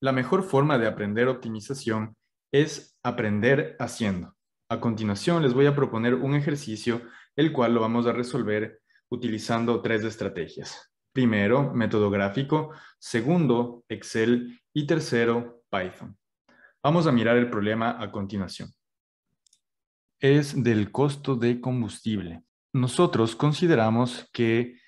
La mejor forma de aprender optimización es aprender haciendo. A continuación, les voy a proponer un ejercicio, el cual lo vamos a resolver utilizando tres estrategias. Primero, método gráfico. Segundo, Excel. Y tercero, Python. Vamos a mirar el problema a continuación. Es del costo de combustible. Nosotros consideramos que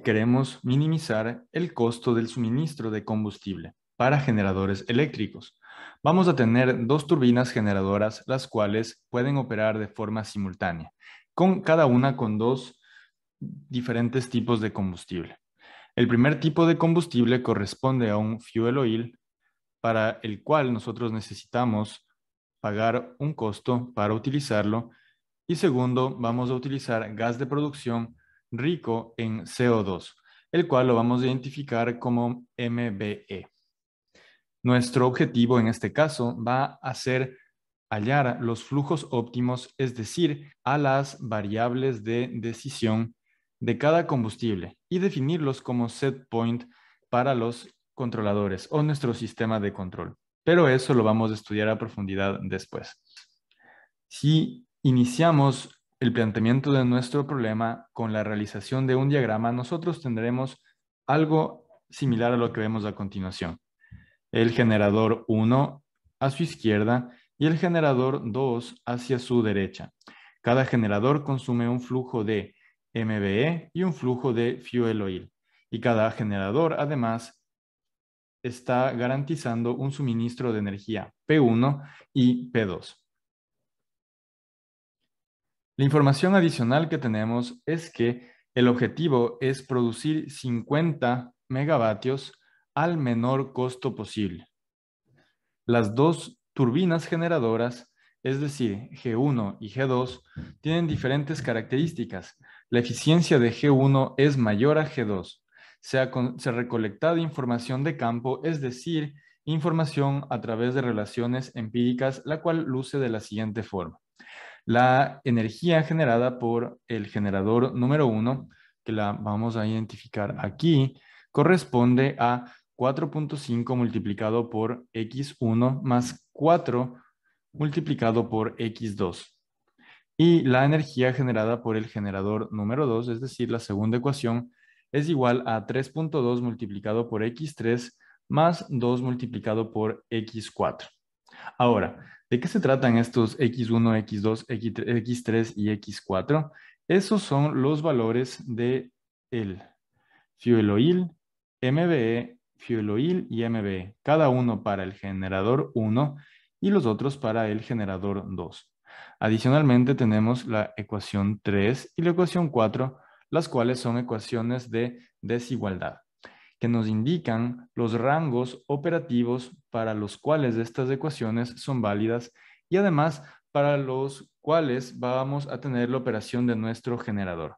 queremos minimizar el costo del suministro de combustible para generadores eléctricos. Vamos a tener dos turbinas generadoras, las cuales pueden operar de forma simultánea, con cada una con dos diferentes tipos de combustible. El primer tipo de combustible corresponde a un fuel oil, para el cual nosotros necesitamos pagar un costo para utilizarlo. Y segundo, vamos a utilizar gas de producción rico en CO2, el cual lo vamos a identificar como MBE. Nuestro objetivo en este caso va a ser hallar los flujos óptimos, es decir, a las variables de decisión de cada combustible y definirlos como set point para los controladores o nuestro sistema de control. Pero eso lo vamos a estudiar a profundidad después. Si iniciamos el planteamiento de nuestro problema con la realización de un diagrama, nosotros tendremos algo similar a lo que vemos a continuación. El generador 1 a su izquierda y el generador 2 hacia su derecha. Cada generador consume un flujo de MBE y un flujo de fuel oil. Y cada generador, además, está garantizando un suministro de energía P1 y P2. La información adicional que tenemos es que el objetivo es producir 50 megavatios al menor costo posible. Las dos turbinas generadoras, es decir, G1 y G2, tienen diferentes características. La eficiencia de G1 es mayor a G2. Se ha recolectado información de campo, es decir, información a través de relaciones empíricas, la cual luce de la siguiente forma. La energía generada por el generador número 1, que la vamos a identificar aquí, corresponde a 4.5 multiplicado por x1 más 4 multiplicado por x2. Y la energía generada por el generador número 2, es decir, la segunda ecuación, es igual a 3.2 multiplicado por x3 más 2 multiplicado por x4. Ahora, ¿de qué se tratan estos x1, x2, x3 y x4? Esos son los valores de el fuel oil, MBE, fuel oil y MBE, cada uno para el generador 1 y los otros para el generador 2. Adicionalmente tenemos la ecuación 3 y la ecuación 4, las cuales son ecuaciones de desigualdad, que nos indican los rangos operativos para los cuales estas ecuaciones son válidas y además para los cuales vamos a tener la operación de nuestro generador.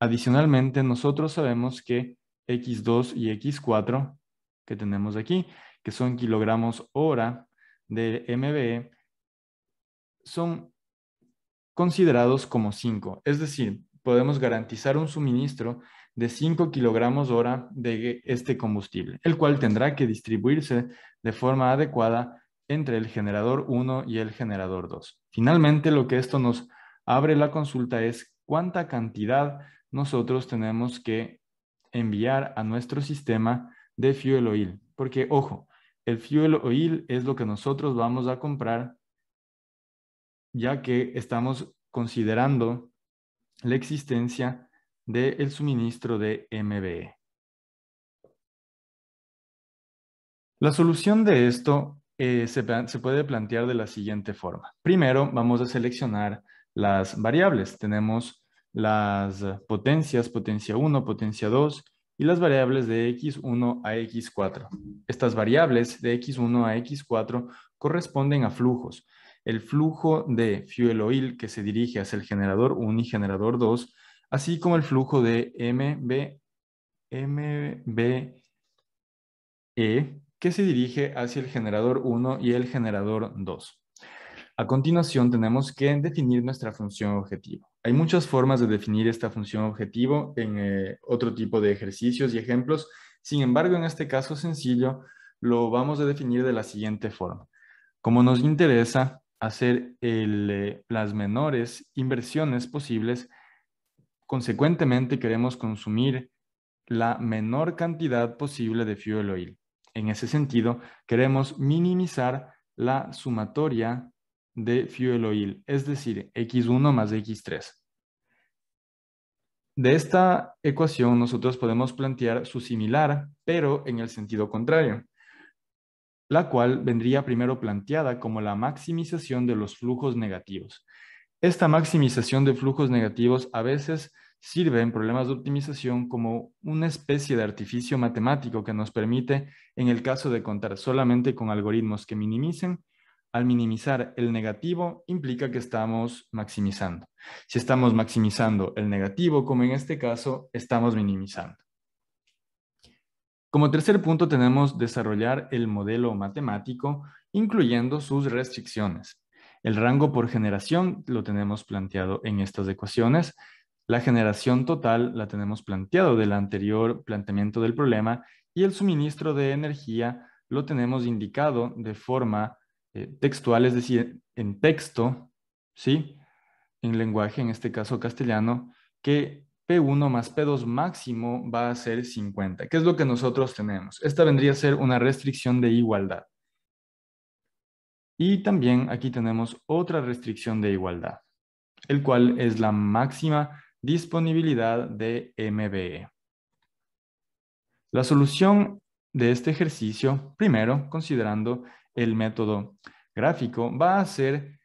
Adicionalmente, nosotros sabemos que X2 y X4 que tenemos aquí, que son kilogramos hora de MBE, son considerados como 5, es decir, podemos garantizar un suministro de 5 kilogramos hora de este combustible, el cual tendrá que distribuirse de forma adecuada entre el generador 1 y el generador 2. Finalmente, lo que esto nos abre la consulta es cuánta cantidad nosotros tenemos que enviar a nuestro sistema de fuel oil, porque ojo, el fuel oil es lo que nosotros vamos a comprar, ya que estamos considerando la existencia del suministro de MBE. La solución de esto se puede plantear de la siguiente forma. Primero, vamos a seleccionar las variables. Tenemos las potencias, potencia 1, potencia 2, y las variables de x1 a x4. Estas variables de x1 a x4 corresponden a flujos. El flujo de fuel oil que se dirige hacia el generador 1 y generador 2, así como el flujo de MBE que se dirige hacia el generador 1 y el generador 2. A continuación tenemos que definir nuestra función objetivo. Hay muchas formas de definir esta función objetivo en otro tipo de ejercicios y ejemplos. Sin embargo, en este caso sencillo, lo vamos a definir de la siguiente forma. Como nos interesa hacer las menores inversiones posibles, consecuentemente queremos consumir la menor cantidad posible de fuel oil. En ese sentido, queremos minimizar la sumatoria de fuel oil, es decir, X1 más X3. De esta ecuación nosotros podemos plantear su similar, pero en el sentido contrario, la cual vendría primero planteada como la maximización de los flujos negativos. Esta maximización de flujos negativos a veces sirve en problemas de optimización como una especie de artificio matemático que nos permite, en el caso de contar solamente con algoritmos que minimicen, al minimizar el negativo implica que estamos maximizando. Si estamos maximizando el negativo, como en este caso, estamos minimizando. Como tercer punto tenemos desarrollar el modelo matemático, incluyendo sus restricciones. El rango por generación lo tenemos planteado en estas ecuaciones. La generación total la tenemos planteado del anterior planteamiento del problema y el suministro de energía lo tenemos indicado de forma textual, es decir, en texto, ¿sí? En lenguaje, en este caso castellano, que P1 más P2 máximo va a ser 50. ¿Qué es lo que nosotros tenemos? Esta vendría a ser una restricción de igualdad. Y también aquí tenemos otra restricción de igualdad, el cual es la máxima disponibilidad de MBE. La solución de este ejercicio, primero, considerando el método gráfico, va a ser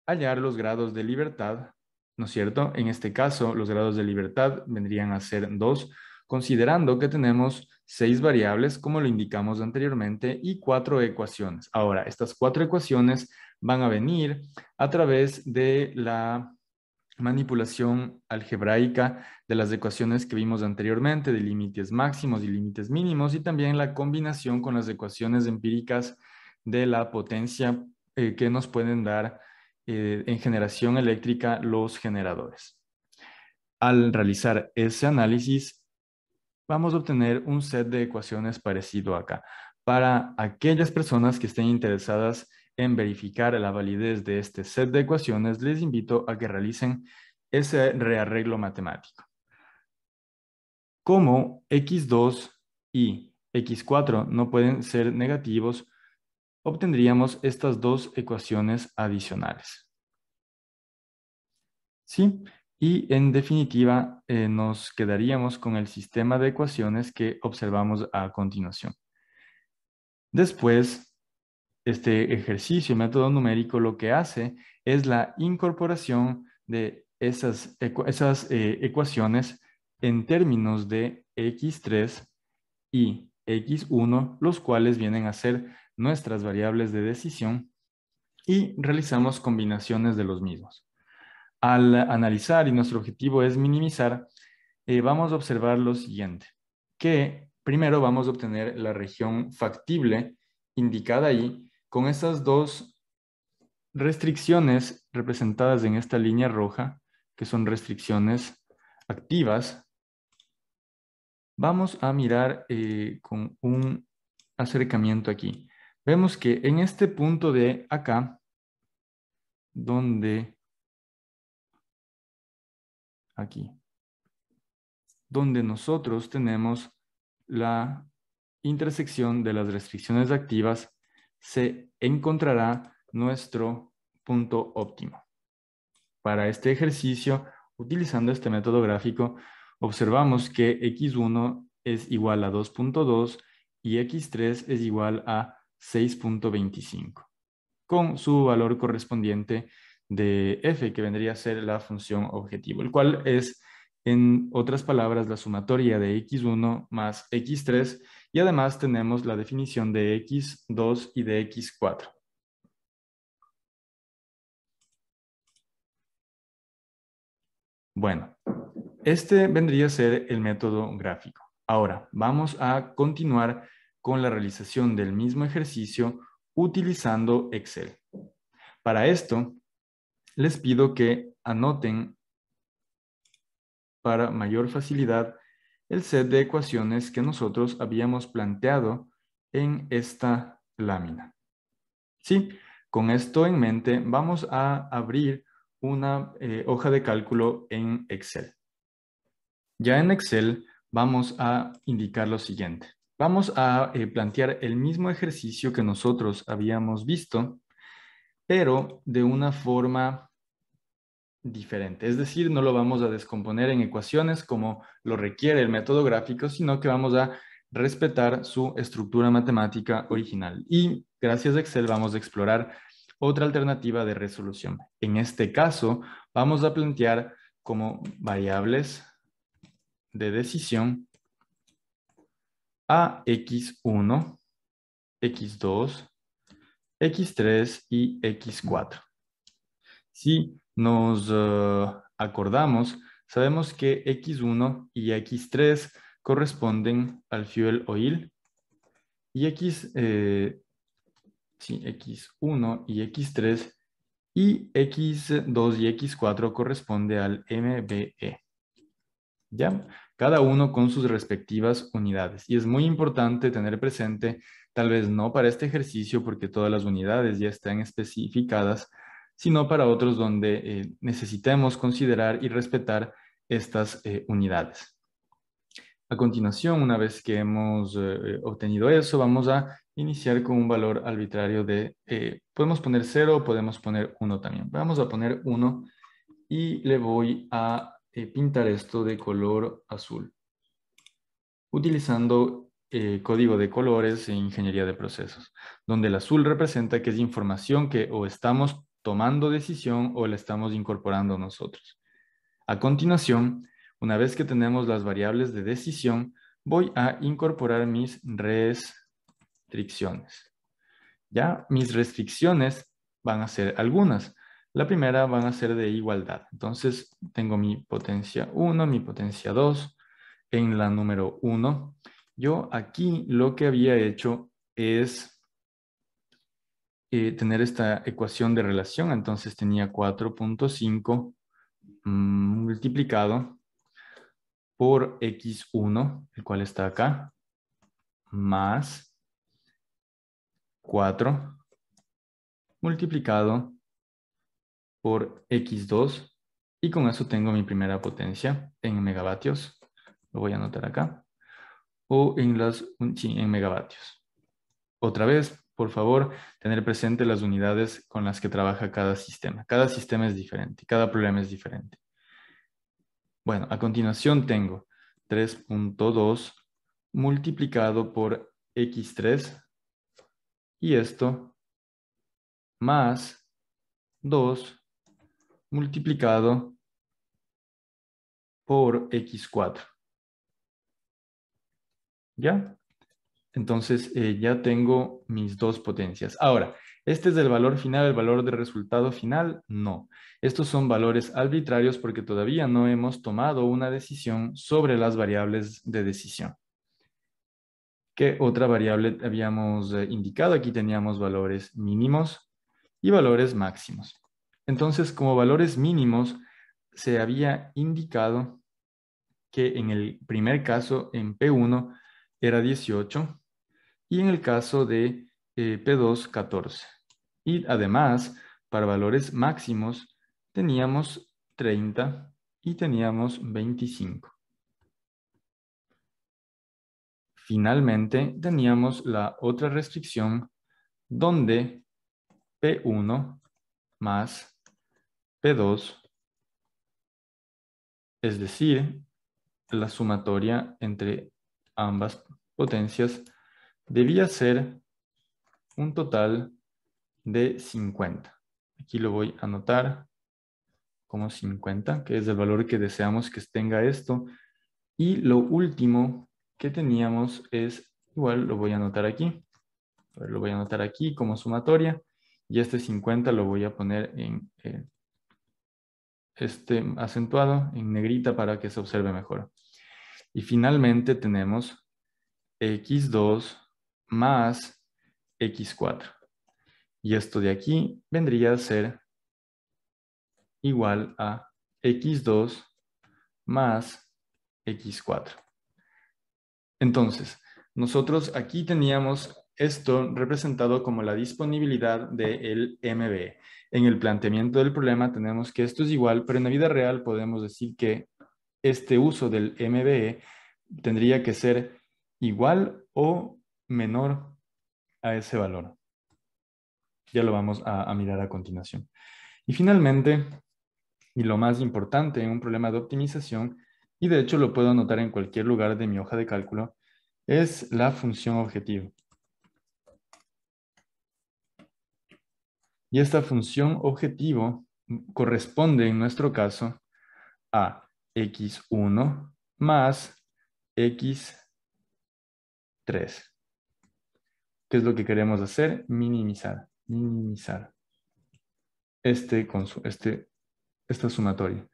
hallar los grados de libertad, ¿no es cierto? En este caso, los grados de libertad vendrían a ser 2, considerando que tenemos 6 variables, como lo indicamos anteriormente, y 4 ecuaciones. Ahora, estas 4 ecuaciones van a venir a través de la manipulación algebraica de las ecuaciones que vimos anteriormente, de límites máximos y límites mínimos, y también la combinación con las ecuaciones empíricas de la potencia que nos pueden dar en generación eléctrica los generadores. Al realizar ese análisis, vamos a obtener un set de ecuaciones parecido acá. Para aquellas personas que estén interesadas en verificar la validez de este set de ecuaciones, les invito a que realicen ese rearreglo matemático. Como x2 y x4 no pueden ser negativos, obtendríamos estas dos ecuaciones adicionales. ¿Sí? Y en definitiva, nos quedaríamos con el sistema de ecuaciones que observamos a continuación. Después, este ejercicio, método numérico, lo que hace es la incorporación de esas ecuaciones en términos de x3 y x1, los cuales vienen a ser nuestras variables de decisión, y realizamos combinaciones de los mismos. Al analizar, y nuestro objetivo es minimizar, vamos a observar lo siguiente, que primero vamos a obtener la región factible indicada ahí con estas dos restricciones representadas en esta línea roja, que son restricciones activas. Vamos a mirar con un acercamiento aquí. Vemos que en este punto de acá, aquí, donde nosotros tenemos la intersección de las restricciones activas, se encontrará nuestro punto óptimo. Para este ejercicio, utilizando este método gráfico, observamos que x1 es igual a 2.2 y x3 es igual a 6.25, con su valor correspondiente de f, que vendría a ser la función objetivo, el cual es, en otras palabras, la sumatoria de x1 más x3, y además tenemos la definición de x2 y de x4. Bueno, este vendría a ser el método gráfico. Ahora, vamos a continuar con la realización del mismo ejercicio utilizando Excel. Para esto, les pido que anoten para mayor facilidad el set de ecuaciones que nosotros habíamos planteado en esta lámina. ¿Sí? Con esto en mente, vamos a abrir una hoja de cálculo en Excel. Ya en Excel vamos a indicar lo siguiente. Vamos a plantear el mismo ejercicio que nosotros habíamos visto, pero de una forma diferente. Es decir, no lo vamos a descomponer en ecuaciones como lo requiere el método gráfico, sino que vamos a respetar su estructura matemática original. Y gracias a Excel vamos a explorar otra alternativa de resolución. En este caso, vamos a plantear como variables de decisión a x1, x2, x3 y x4. Si nos acordamos, sabemos que X1 y X3 corresponden al fuel oil y X1 y X3 y X2 y X4 corresponde al MBE. ¿Ya? Cada uno con sus respectivas unidades. Y es muy importante tener presente, tal vez no para este ejercicio porque todas las unidades ya están especificadas, sino para otros donde necesitemos considerar y respetar estas unidades. A continuación, una vez que hemos obtenido eso, vamos a iniciar con un valor arbitrario de, podemos poner 0 o podemos poner 1 también. Vamos a poner 1 y le voy a pintar esto de color azul, utilizando código de colores e ingeniería de procesos, donde el azul representa que es información que o estamos tomando decisión o la estamos incorporando nosotros. A continuación, una vez que tenemos las variables de decisión, voy a incorporar mis restricciones. Ya, mis restricciones van a ser algunas. La primera van a ser de igualdad. Entonces, tengo mi potencia 1, mi potencia 2. En la número 1, yo aquí lo que había hecho es tener esta ecuación de relación. Entonces, tenía 4.5 multiplicado por x1, el cual está acá, más 4 multiplicado por x2, y con eso tengo mi primera potencia en megavatios. Lo voy a anotar acá. O en megavatios. Otra vez, por favor, tener presente las unidades con las que trabaja cada sistema. Cada sistema es diferente, cada problema es diferente. Bueno, a continuación tengo 3.2 multiplicado por x3 y esto más 2 multiplicado por x4. ¿Ya? Entonces ya tengo mis dos potencias. Ahora, ¿este es el valor final, el valor de resultado final? No. Estos son valores arbitrarios porque todavía no hemos tomado una decisión sobre las variables de decisión. ¿Qué otra variable habíamos indicado? Aquí teníamos valores mínimos y valores máximos. Entonces, como valores mínimos, se había indicado que en el primer caso, en P1, era 18, y en el caso de P2, 14. Y además, para valores máximos, teníamos 30 y teníamos 25. Finalmente, teníamos la otra restricción donde P1 más P2, es decir, la sumatoria entre ambas potencias, debía ser un total de 50. Aquí lo voy a anotar como 50, que es el valor que deseamos que tenga esto. Y lo último que teníamos es, igual lo voy a anotar aquí. Lo voy a anotar aquí como sumatoria. Y este 50 lo voy a poner en este acentuado, en negrita para que se observe mejor. Y finalmente tenemos x2 más x4. Y esto de aquí vendría a ser igual a x2 más x4. Entonces, nosotros aquí teníamos esto representado como la disponibilidad del MBE. En el planteamiento del problema tenemos que esto es igual, pero en la vida real podemos decir que este uso del MBE tendría que ser igual o menor a ese valor. Ya lo vamos a mirar a continuación. Y finalmente, y lo más importante en un problema de optimización, y de hecho lo puedo anotar en cualquier lugar de mi hoja de cálculo, es la función objetivo. Y esta función objetivo corresponde en nuestro caso a x1 más x3. ¿Qué es lo que queremos hacer? Minimizar. Minimizar esta sumatoria.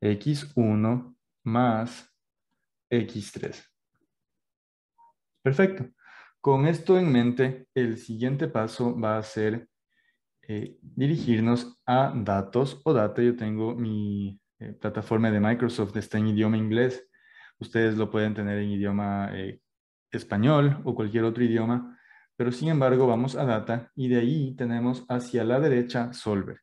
x1 más x3. Perfecto. Con esto en mente, el siguiente paso va a ser dirigirnos a datos o data. Yo tengo mi plataforma de Microsoft, está en idioma inglés. Ustedes lo pueden tener en idioma español o cualquier otro idioma, pero sin embargo vamos a data y de ahí tenemos hacia la derecha Solver.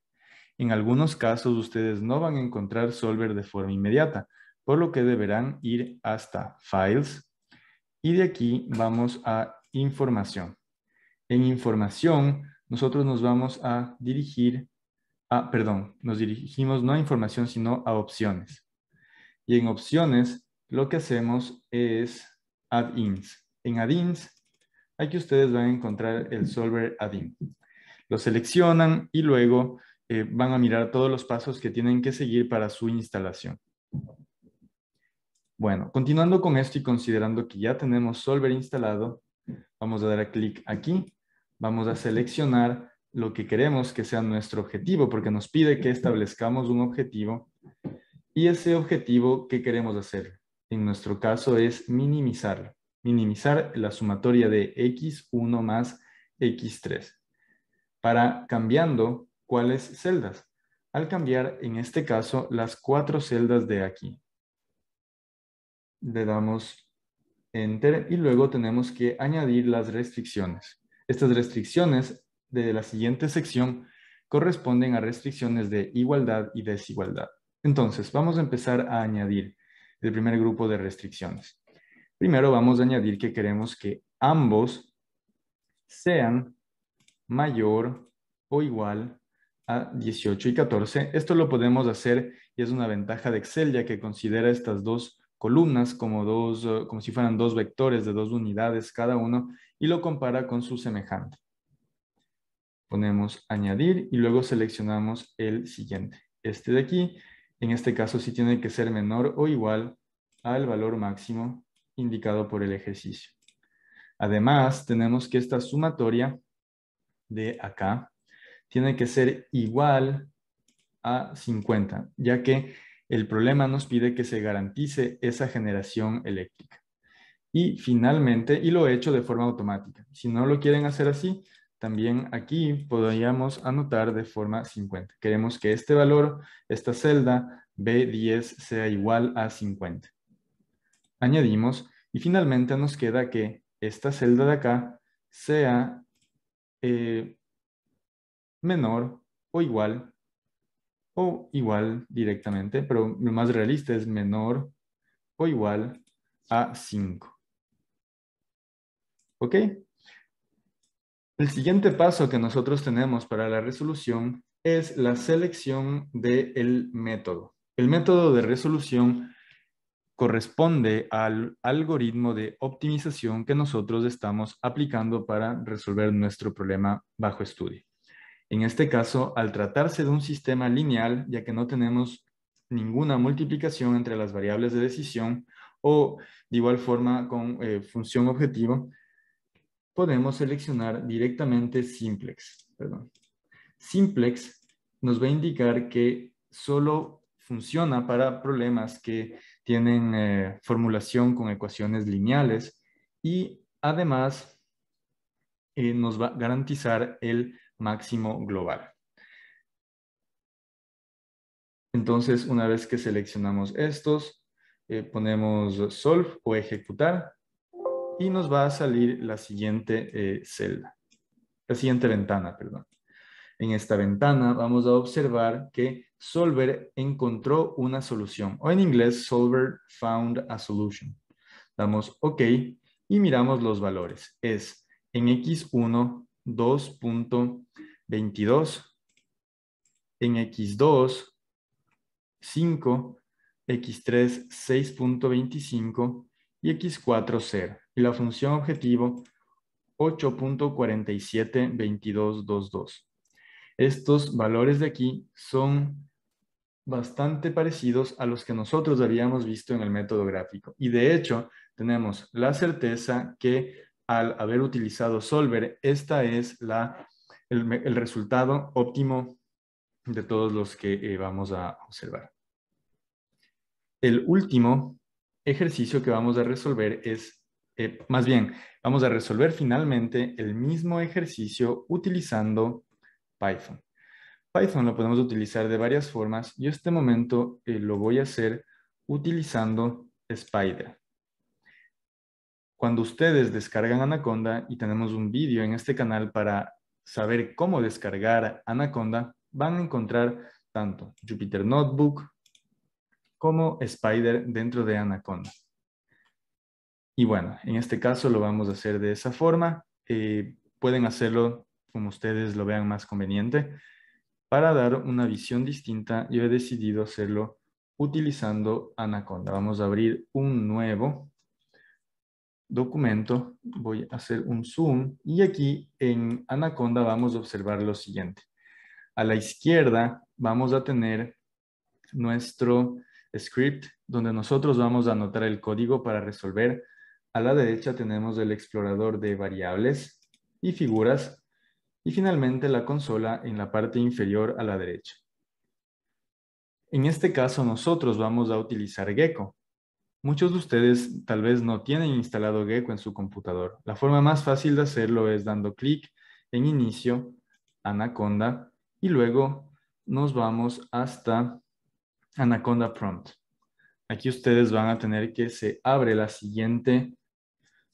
En algunos casos ustedes no van a encontrar Solver de forma inmediata, por lo que deberán ir hasta Files y de aquí vamos a Información. En Información nosotros nos vamos a dirigir nos dirigimos no a información, sino a opciones. Y en opciones, lo que hacemos es add-ins. En add-ins, aquí ustedes van a encontrar el Solver add-in. Lo seleccionan y luego van a mirar todos los pasos que tienen que seguir para su instalación. Bueno, continuando con esto y considerando que ya tenemos Solver instalado, vamos a dar clic aquí. Vamos a seleccionar lo que queremos que sea nuestro objetivo, porque nos pide que establezcamos un objetivo. Y ese objetivo, ¿qué queremos hacer? En nuestro caso es minimizarlo. Minimizar la sumatoria de x1 más x3. Para cambiando, ¿cuáles celdas? Al cambiar, en este caso, las 4 celdas de aquí. Le damos Enter y luego tenemos que añadir las restricciones. Estas restricciones de la siguiente sección corresponden a restricciones de igualdad y desigualdad. Entonces, vamos a empezar a añadir el primer grupo de restricciones. Primero vamos a añadir que queremos que ambos sean mayor o igual a 18 y 14. Esto lo podemos hacer y es una ventaja de Excel ya que considera estas dos columnas como si fueran dos vectores de dos unidades cada uno y lo compara con su semejante. Ponemos añadir y luego seleccionamos el siguiente. Este de aquí, en este caso sí tiene que ser menor o igual al valor máximo indicado por el ejercicio. Además, tenemos que esta sumatoria de acá tiene que ser igual a 50, ya que el problema nos pide que se garantice esa generación eléctrica. Y finalmente, y lo he hecho de forma automática. Si no lo quieren hacer así, también aquí podríamos anotar de forma 50. Queremos que este valor, esta celda B10 sea igual a 50. Añadimos y finalmente nos queda que esta celda de acá sea menor o igual directamente, pero lo más realista es menor o igual a 5. ¿Ok? El siguiente paso que nosotros tenemos para la resolución es la selección del método. El método de resolución corresponde al algoritmo de optimización que nosotros estamos aplicando para resolver nuestro problema bajo estudio. En este caso, al tratarse de un sistema lineal, ya que no tenemos ninguna multiplicación entre las variables de decisión o de igual forma con función objetivo, podemos seleccionar directamente Simplex. Simplex nos va a indicar que solo funciona para problemas que tienen formulación con ecuaciones lineales y además nos va a garantizar el máximo global. Entonces, una vez que seleccionamos estos, ponemos Solve o Ejecutar y nos va a salir la siguiente la siguiente ventana, perdón. En esta ventana vamos a observar que Solver encontró una solución, o en inglés, Solver found a solution. Damos OK y miramos los valores. Es en X1, 2.22, en X2, 5, X3, 6.25 y X4, 0. Y la función objetivo, 8.472222. Estos valores de aquí son bastante parecidos a los que nosotros habíamos visto en el método gráfico. Y de hecho, tenemos la certeza que al haber utilizado Solver, esta es el resultado óptimo de todos los que vamos a observar. El último ejercicio que vamos a resolver es, más bien, vamos a resolver finalmente el mismo ejercicio utilizando Python. Python lo podemos utilizar de varias formas. Yo este momento lo voy a hacer utilizando Spider. Cuando ustedes descargan Anaconda, y tenemos un vídeo en este canal para saber cómo descargar Anaconda, van a encontrar tanto Jupyter Notebook como Spider dentro de Anaconda. Y bueno, en este caso lo vamos a hacer de esa forma. Pueden hacerlo como ustedes lo vean más conveniente. Para dar una visión distinta, yo he decidido hacerlo utilizando Anaconda. Vamos a abrir un nuevo documento. Voy a hacer un zoom y aquí en Anaconda vamos a observar lo siguiente. A la izquierda vamos a tener nuestro script donde nosotros vamos a anotar el código para resolver. A la derecha tenemos el explorador de variables y figuras. Y finalmente la consola en la parte inferior a la derecha. En este caso nosotros vamos a utilizar Gecko. Muchos de ustedes tal vez no tienen instalado Gecko en su computador. La forma más fácil de hacerlo es dando clic en Inicio, Anaconda, y luego nos vamos hasta Anaconda Prompt. Aquí ustedes van a tener que se abre la siguiente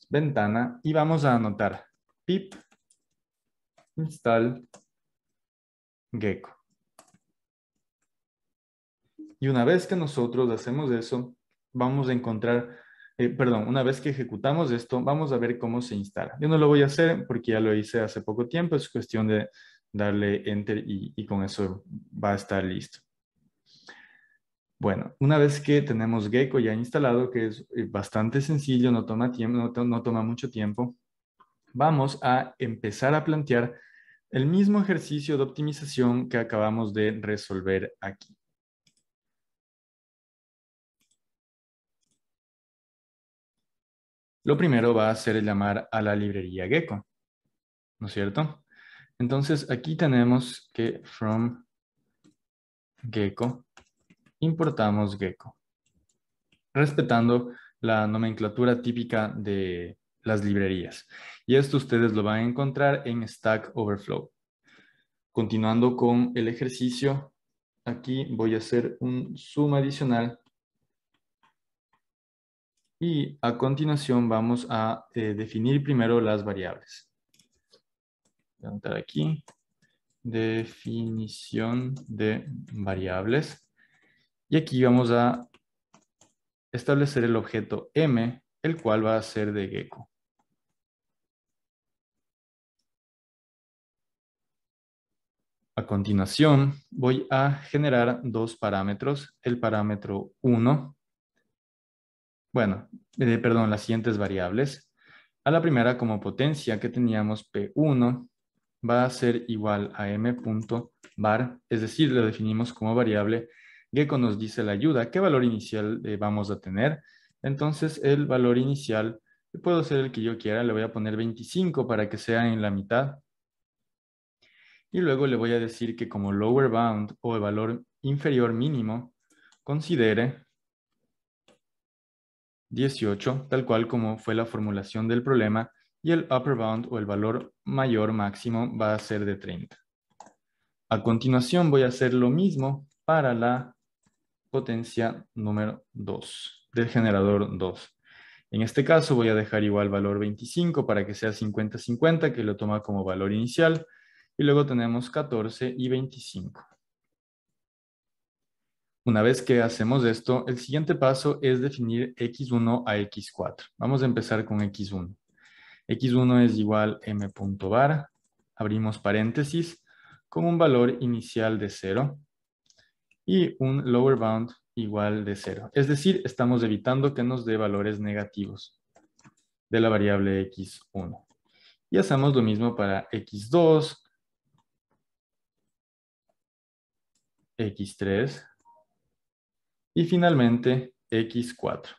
ventana y vamos a anotar pip install Gecko. Y una vez que nosotros hacemos eso, vamos a encontrar, una vez que ejecutamos esto, vamos a ver cómo se instala. Yo no lo voy a hacer porque ya lo hice hace poco tiempo, es cuestión de darle Enter y con eso va a estar listo. Bueno, una vez que tenemos Gecko ya instalado, que es bastante sencillo, no toma tiempo, no toma mucho tiempo, vamos a empezar a plantear el mismo ejercicio de optimización que acabamos de resolver aquí. Lo primero va a ser llamar a la librería Gecko, ¿no es cierto? Entonces aquí tenemos que from Gecko importamos Gecko, respetando la nomenclatura típica de las librerías. Y esto ustedes lo van a encontrar en Stack Overflow. Continuando con el ejercicio, aquí voy a hacer un zoom adicional. Y a continuación vamos a definir primero las variables. Voy a anotar aquí. Definición de variables. Y aquí vamos a establecer el objeto M, el cual va a ser de Gecko. A continuación, voy a generar dos parámetros. El parámetro 1, las siguientes variables. A la primera, como potencia que teníamos P1, va a ser igual a m.var, es decir, lo definimos como variable. Gecko nos dice la ayuda, ¿qué valor inicial vamos a tener? Entonces, el valor inicial, puedo ser el que yo quiera, le voy a poner 25 para que sea en la mitad. Y luego le voy a decir que como lower bound o el valor inferior mínimo, considere 18, tal cual como fue la formulación del problema, y el upper bound o el valor mayor máximo va a ser de 30. A continuación voy a hacer lo mismo para la potencia número 2, del generador 2. En este caso voy a dejar igual valor 25 para que sea 50-50, que lo toma como valor inicial. Y luego tenemos 14 y 25. Una vez que hacemos esto, el siguiente paso es definir x1 a x4. Vamos a empezar con x1. x1 es igual m.var, abrimos paréntesis, con un valor inicial de 0 y un lower bound igual de 0. Es decir, estamos evitando que nos dé valores negativos de la variable x1. Y hacemos lo mismo para x2, x3 y finalmente x4.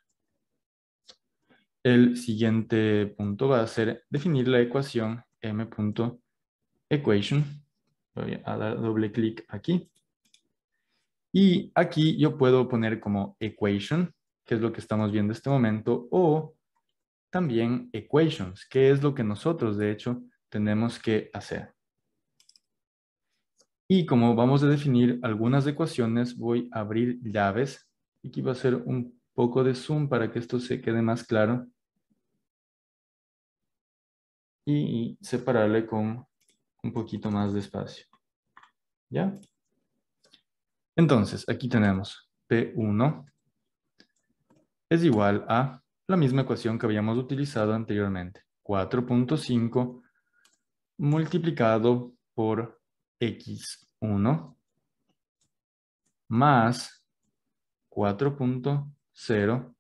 El siguiente punto va a ser definir la ecuación m.equation. Voy a dar doble clic aquí. Y aquí yo puedo poner como equation, que es lo que estamos viendo en este momento, o también equations, que es lo que nosotros, de hecho, tenemos que hacer. Y como vamos a definir algunas ecuaciones, voy a abrir llaves. Aquí va a ser un poco de zoom para que esto se quede más claro. Y separarle con un poquito más de espacio. ¿Ya? Entonces, aquí tenemos P1 es igual a la misma ecuación que habíamos utilizado anteriormente. 4.5 multiplicado por x1 más 4.0.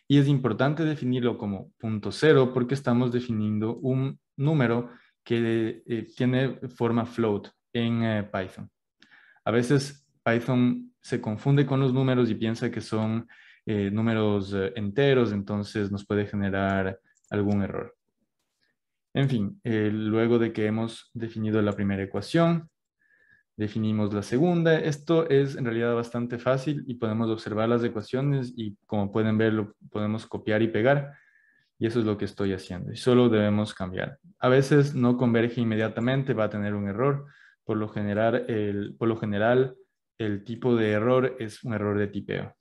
Y es importante definirlo como punto 0 porque estamos definiendo un número que tiene forma float en Python. A veces Python se confunde con los números y piensa que son números enteros, entonces nos puede generar algún error. En fin, luego de que hemos definido la primera ecuación, definimos la segunda. Esto es en realidad bastante fácil y podemos observar las ecuaciones y como pueden ver lo podemos copiar y pegar. Y eso es lo que estoy haciendo. Y solo debemos cambiar. A veces no converge inmediatamente, va a tener un error. Por lo general, el tipo de error es un error de tipeo.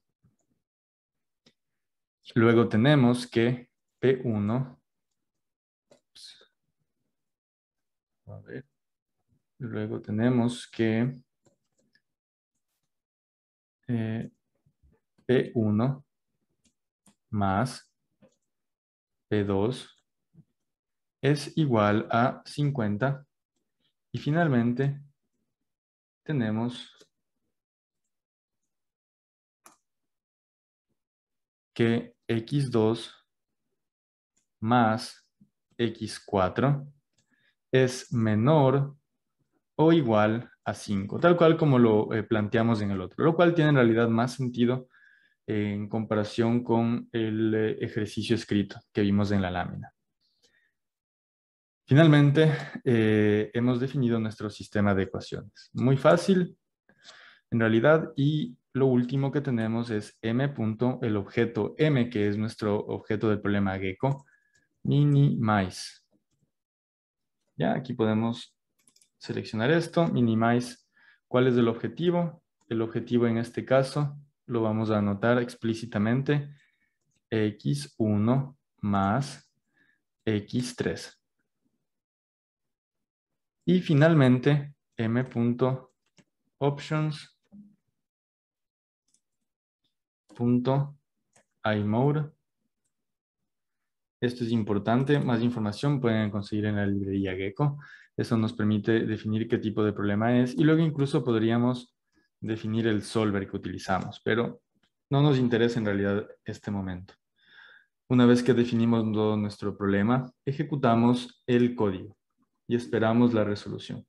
Luego tenemos que P1, a ver, luego tenemos que P1 más P2 es igual a 50. Y finalmente tenemos que x2 más x4 es menor o igual a 5, tal cual como lo planteamos en el otro, lo cual tiene en realidad más sentido en comparación con el ejercicio escrito que vimos en la lámina. Finalmente, hemos definido nuestro sistema de ecuaciones. Muy fácil, en realidad, y lo último que tenemos es el objeto m, que es nuestro objeto del problema gecko, minimize. Ya, aquí podemos seleccionar esto, minimize. ¿Cuál es el objetivo? El objetivo en este caso lo vamos a anotar explícitamente, x1 más x3. Y finalmente, m.options.imode. Esto es importante. Más información pueden conseguir en la librería Gecko. Eso nos permite definir qué tipo de problema es y luego incluso podríamos definir el solver que utilizamos, pero no nos interesa en realidad este momento. Una vez que definimos todo nuestro problema, ejecutamos el código y esperamos la resolución.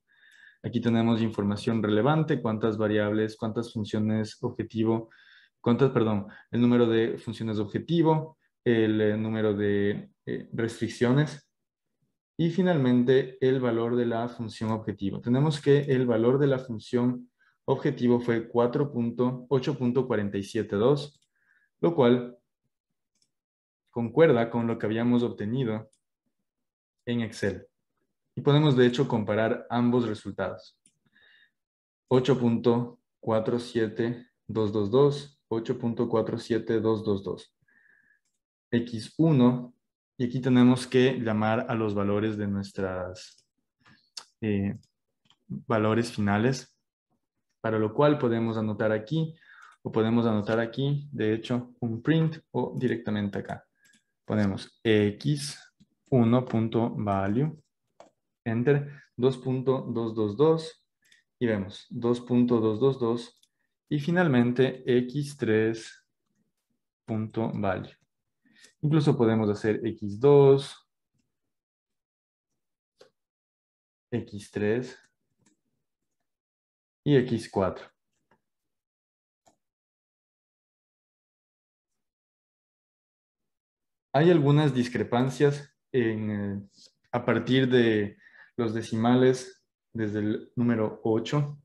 Aquí tenemos información relevante, cuántas variables, cuántas funciones objetivo, el número de funciones objetivo, el número de restricciones y finalmente el valor de la función objetivo. Tenemos que el valor de la función objetivo fue 8.472, lo cual concuerda con lo que habíamos obtenido en Excel. Y podemos de hecho comparar ambos resultados. 8.47222, 8.47222. x1, y aquí tenemos que llamar a los valores de nuestras valores finales, para lo cual podemos anotar aquí, o podemos anotar aquí, de hecho, un print o directamente acá. Ponemos x1.value, enter, 2.222, y vemos 2.222, y finalmente x3.value. Incluso podemos hacer x2, x3 y x4. Hay algunas discrepancias a partir de los decimales desde el número 8,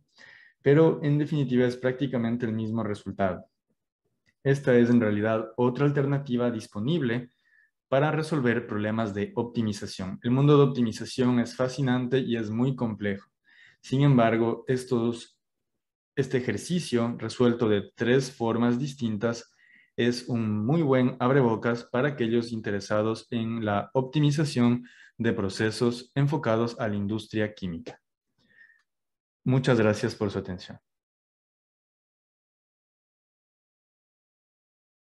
pero en definitiva es prácticamente el mismo resultado. Esta es en realidad otra alternativa disponible para resolver problemas de optimización. El mundo de optimización es fascinante y es muy complejo. Sin embargo, este ejercicio resuelto de 3 formas distintas es un muy buen abrebocas para aquellos interesados en la optimización de procesos enfocados a la industria química. Muchas gracias por su atención.